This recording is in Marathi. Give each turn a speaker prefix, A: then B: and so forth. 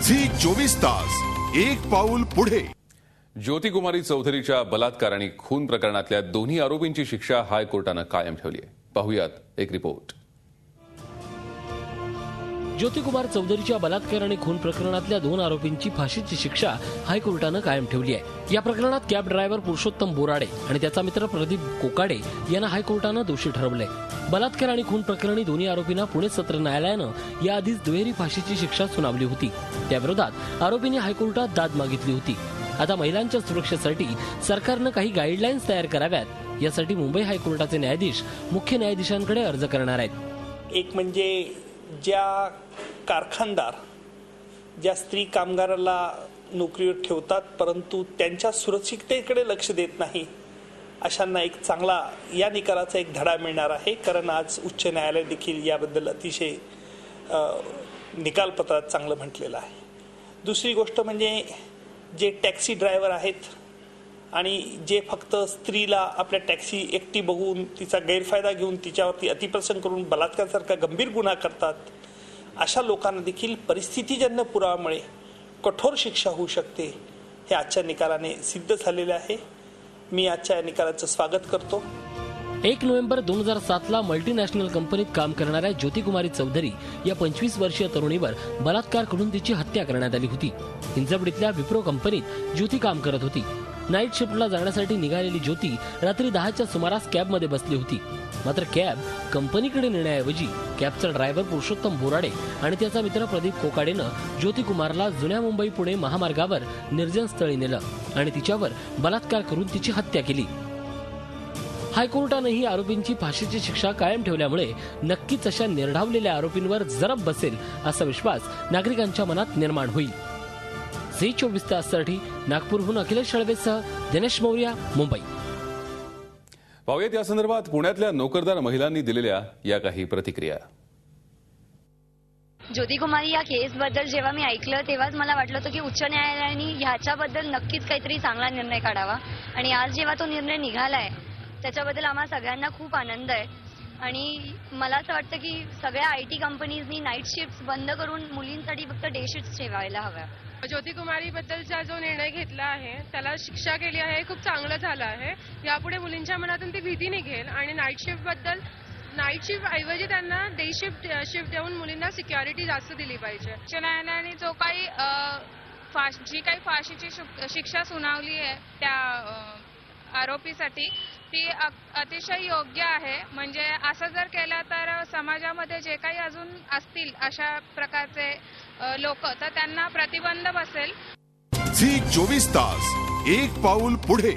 A: झी 24 तास एक पाऊल पुढे।
B: ज्योतिकुमारी चौधरीच्या बलात्कार आणि खून प्रकरणातल्या दोन्ही आरोपींची शिक्षा हायकोर्टानं कायम ठेवली आहे। पाहुयात एक रिपोर्ट।
C: ज्योतिकुमार चौधरीच्या बलात्कार आणि खून प्रकरणातल्या दोन आरोपींची फाशीची शिक्षा हायकोर्टानं कायम ठेवली आहे। या प्रकरणात कॅब ड्रायव्हर पुरुषोत्तम बोराडे आणि त्याचा मित्र प्रदीप कोकाडे यांना हायकोर्टानं दोषी ठरवले। बलात्कार आणि खून प्रकरणी दोन्ही आरोपींना पुणे सत्र न्यायालयानं याआधीच दुहेरी फाशीची शिक्षा सुनावली होती। त्याविरोधात आरोपींनी हायकोर्टात दाद मागितली होती। आता महिलांच्या सुरक्षेसाठी सरकारनं काही गाईडलाईन्स तयार कराव्यात यासाठी मुंबई हायकोर्टाचे न्यायाधीश मुख्य न्यायाधीशांकडे अर्ज करणार आहेत।
D: एक म्हणजे ज्या कारखानदार ज्या स्त्री कामगाराला नोकरीवर ठेवतात परंतु त्यांच्या सुरक्षिततेकडे लक्ष देत नाही अशांना एक चांगला या निकालाचा एक धडा मिळणार आहे। कारण आज उच्च न्यायालय देखील याबद्दल अतिशय निकालपत्रात चांगलं म्हटलेलं आहे। दुसरी गोष्ट म्हणजे जे टॅक्सी ड्रायव्हर आहेत आणि जे फक्त स्त्रीला आपल्या टॅक्सी एकटी बघून तिचा गैरफायदा घेऊन तिच्यावरती अतिप्रसंग करून बलात्कारासारखा गंभीर गुन्हा करतात अशा लोकांना देखील परिस्थितीजन्य पुराव्यामुळे कठोर शिक्षा होऊ शकते हे आजच्या निकालाने सिद्ध झालेले आहे। मी आजच्या निकालाचं स्वागत करतो।
C: 1 नोव्हेंबर 2007 ला मल्टीनॅशनल कंपनीत काम करणाऱ्या ज्योतिकुमारी चौधरी या 25 वर्षीय तरुणीवर बलात्कार करून तिची हत्या करण्यात आली होती। हिंजवडीतल्या विप्रो कंपनीत ज्योती काम करत होती। नाईट शिफ्टला जाण्यासाठी निघालेली ज्योती रात्री 10च्या सुमारास कॅबमध्ये बसली होती। मात्र कॅब कंपनीकडे नेण्याऐवजी कॅबचा ड्रायव्हर पुरुषोत्तम बोराडे आणि त्याचा मित्र प्रदीप कोकाडेनं ज्योतिकुमारला जुन्या मुंबई पुणे महामार्गावर निर्जन स्थळी नेलं आणि तिच्यावर बलात्कार करून तिची हत्या केली। हायकोर्टानंही आरोपींची फाशीची शिक्षा कायम ठेवल्यामुळे नक्कीच अशा निर्ढावलेल्या आरोपींवर जरब बसेल असा विश्वास नागरिकांच्या मनात निर्माण होईल। झी 24 ताससाठी नागपूरहून अखिलेश शळवेसह दिनेश मौर्या, मुंबई।
B: पाहुयात या संदर्भात पुण्यातल्या नोकरदार महिलांनी दिलेल्या या काही प्रतिक्रिया।
E: ज्योतिकुमारी या केसबद्दल जेव्हा मी ऐकलं तेव्हाच मला वाटलं होतं की उच्च न्यायालयाने ह्याच्याबद्दल नक्कीच काहीतरी चांगला निर्णय काढावा आणि आज जेव्हा तो निर्णय निघालाय त्याच्याबद्दल आम्हा सगळ्यांना खूप आनंद आहे। आणि मला असं वाटतं की सगळ्या IT कंपनीजनी नाईट शिफ्ट बंद करून मुलींसाठी फक्त डे शिफ्ट ठेवायला हव्या।
F: ज्योतिकुमारी बद्दलचा जो निर्णय घेतला आहे त्याला शिक्षा केली आहे, खूप चांगलं झालं आहे। यापुढे मुलींच्या मनातून ती भीती निघेल आणि नाईट शिफ्ट ऐवजी त्यांना डे शिफ्ट देऊन मुलींना सिक्युरिटी जास्त दिली पाहिजे।
G: उच्च न्यायालयाने जो काही जी काही फाशीची शिक्षा सुनावली आहे त्या आरोपीसाठी ती अतिशय योग्य आहे। म्हणजे असं जर केलं तर समाजामध्ये जे काही अजून असतील अशा प्रकारचे लोक तर त्यांना प्रतिबंध बसेल।
A: झी 24 तास एक पाऊल पुढे।